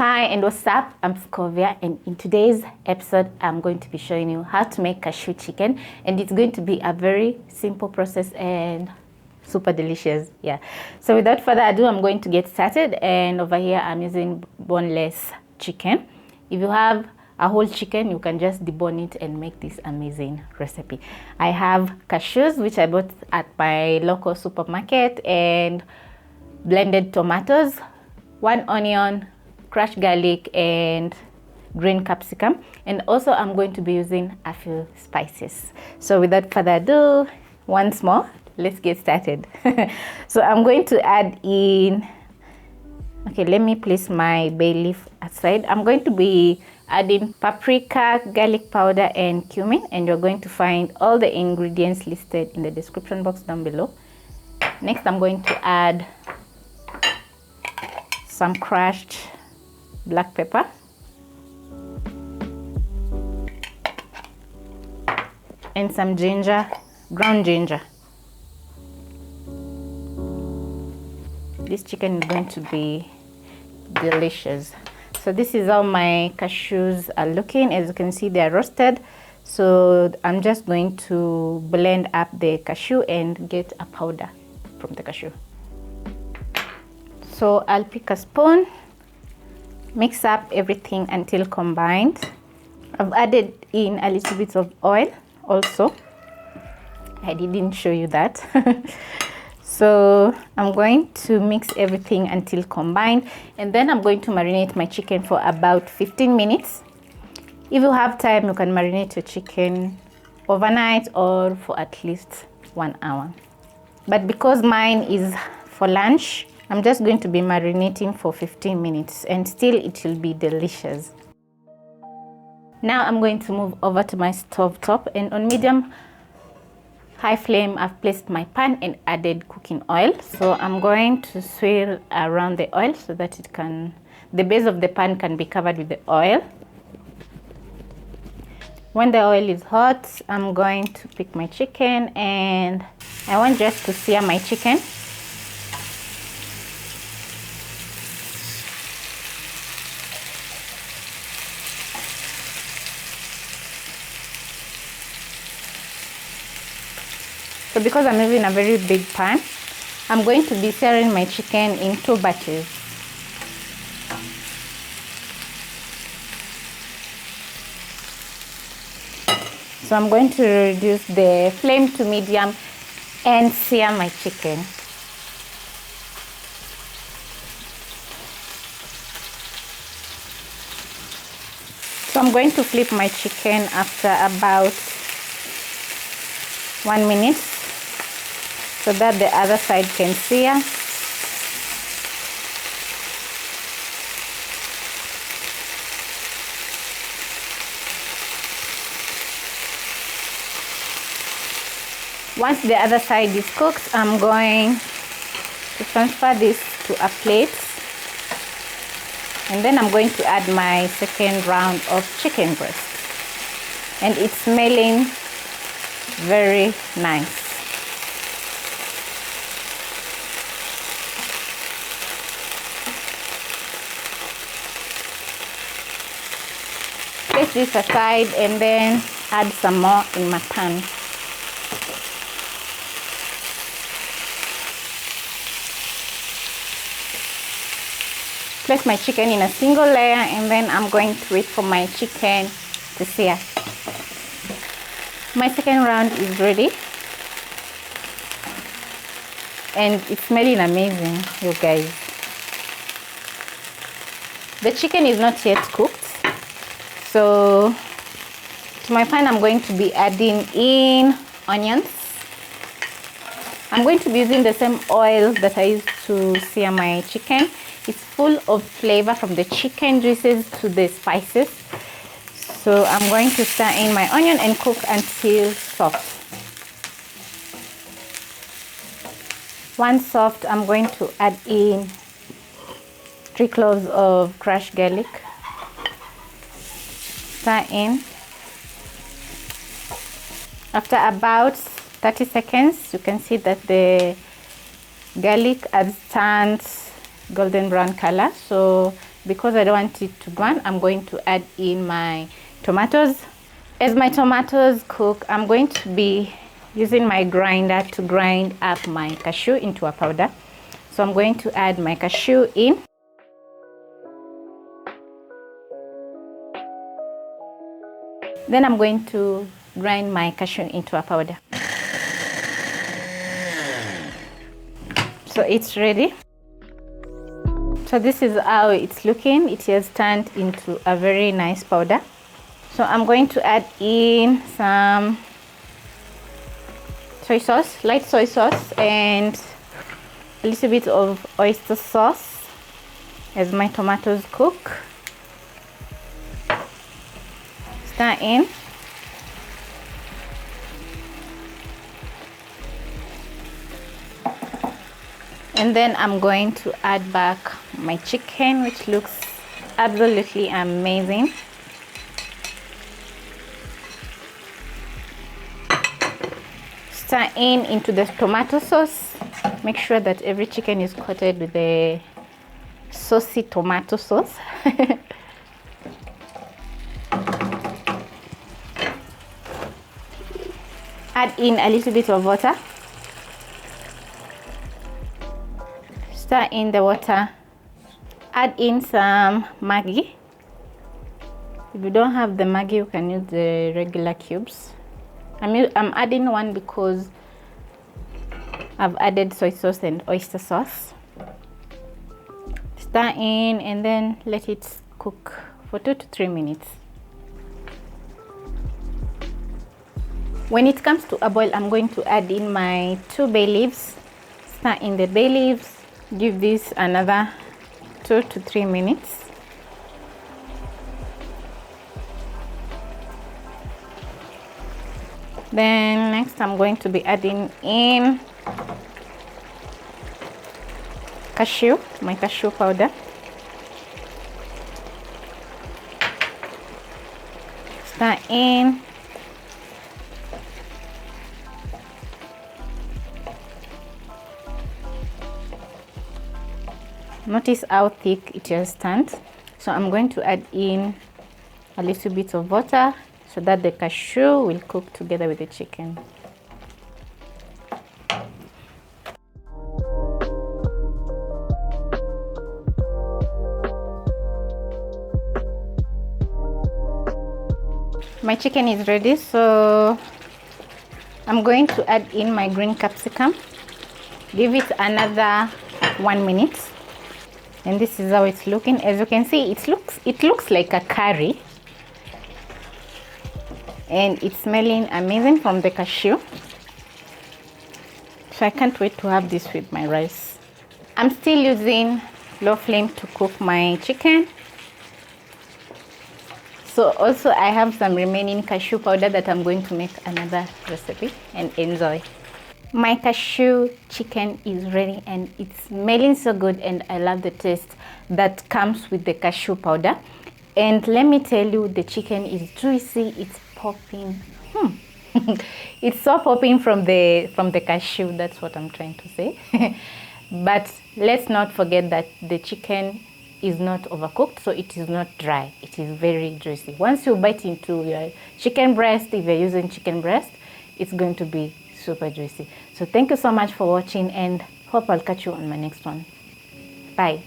Hi and what's up? I'm Scovia, and in today's episode I'm going to be showing you how to make cashew chicken, and it's going to be a very simple process and super delicious. Yeah, so without further ado, I'm going to get started. And over here I'm using boneless chicken. If you have a whole chicken, you can just debone it and make this amazing recipe. I have cashews, which I bought at my local supermarket, and blended tomatoes, 1 onion, crushed garlic, and green capsicum. And also I'm going to be using a few spices. So without further ado, once more, let's get started. So I'm going to add in, okay, let me place my bay leaf aside. I'm going to be adding paprika, garlic powder, and cumin, and you're going to find all the ingredients listed in the description box down below. Next, I'm going to add some crushed black pepper, and some ginger, ground ginger. This chicken is going to be delicious. So this is how my cashews are looking. As you can see, they are roasted. So I'm just going to blend up the cashew and get a powder from the cashew. So I'll pick a spoon, mix up everything until combined. I've added in a little bit of oil also. I didn't show you that. So I'm going to mix everything until combined, and then I'm going to marinate my chicken for about 15 minutes. If you have time, you can marinate your chicken overnight or for at least 1 hour. But because mine is for lunch, I'm just going to be marinating for 15 minutes, and still it will be delicious. Now I'm going to move over to my stove top, and on medium high flame I've placed my pan and added cooking oil. So I'm going to swirl around the oil so that the base of the pan can be covered with the oil. When the oil is hot, I'm going to pick my chicken, and I want just to sear my chicken. So because I'm using a very big pan, I'm going to be searing my chicken in 2 batches. So I'm going to reduce the flame to medium and sear my chicken. So I'm going to flip my chicken after about 1 minute, so that the other side can sear. Once the other side is cooked, I'm going to transfer this to a plate, and then I'm going to add my second round of chicken breast, and it's smelling very nice. Place this aside and then add some more in my pan. Place my chicken in a single layer, and then I'm going to wait for my chicken to sear. My second round is ready, and it's smelling amazing, you guys. The chicken is not yet cooked, so to my pan I'm going to be adding in onions. I'm going to be using the same oil that I used to sear my chicken. It's full of flavor, from the chicken juices to the spices. So I'm going to stir in my onion and cook until soft. Once soft, I'm going to add in 3 cloves of crushed garlic. Stir in. After about 30 seconds, you can see that the garlic has turned golden brown color. So because I don't want it to burn, I'm going to add in my tomatoes. As my tomatoes cook, I'm going to be using my grinder to grind up my cashew into a powder. So I'm going to add my cashew in. Then I'm going to grind my cashew into a powder. So it's ready. So this is how it's looking. It has turned into a very nice powder. So I'm going to add in some soy sauce, light soy sauce, and a little bit of oyster sauce as my tomatoes cook. Stir in. And then I'm going to add back my chicken, which looks absolutely amazing. Stir in into the tomato sauce. Make sure that every chicken is coated with the saucy tomato sauce. Add in a little bit of water. Stir in the water. Add in some Maggi. If you don't have the Maggi, you can use the regular cubes. I'm adding one because I've added soy sauce and oyster sauce. Stir in and then let it cook for 2 to 3 minutes. When it comes to a boil, I'm going to add in my 2 bay leaves. Stir in the bay leaves. Give this another 2 to 3 minutes. Then next I'm going to be adding in cashew, my cashew powder. Stir in. Notice how thick it has turned. So I'm going to add in a little bit of water so that the cashew will cook together with the chicken. My chicken is ready, so I'm going to add in my green capsicum. Give it another 1 minute. And this is how it's looking. As you can see, it looks like a curry, and it's smelling amazing from the cashew. So I can't wait to have this with my rice. I'm still using low flame to cook my chicken. So also I have some remaining cashew powder that I'm going to make another recipe and enjoy. My cashew chicken is ready and it's smelling so good, and I love the taste that comes with the cashew powder. And let me tell you, the chicken is juicy, it's popping. It's so popping from the cashew, that's what I'm trying to say. But let's not forget that the chicken is not overcooked, so it is not dry. It is very juicy. Once you bite into your chicken breast, if you're using chicken breast, it's going to be super juicy. So thank you so much for watching, and hope I'll catch you on my next one. Bye.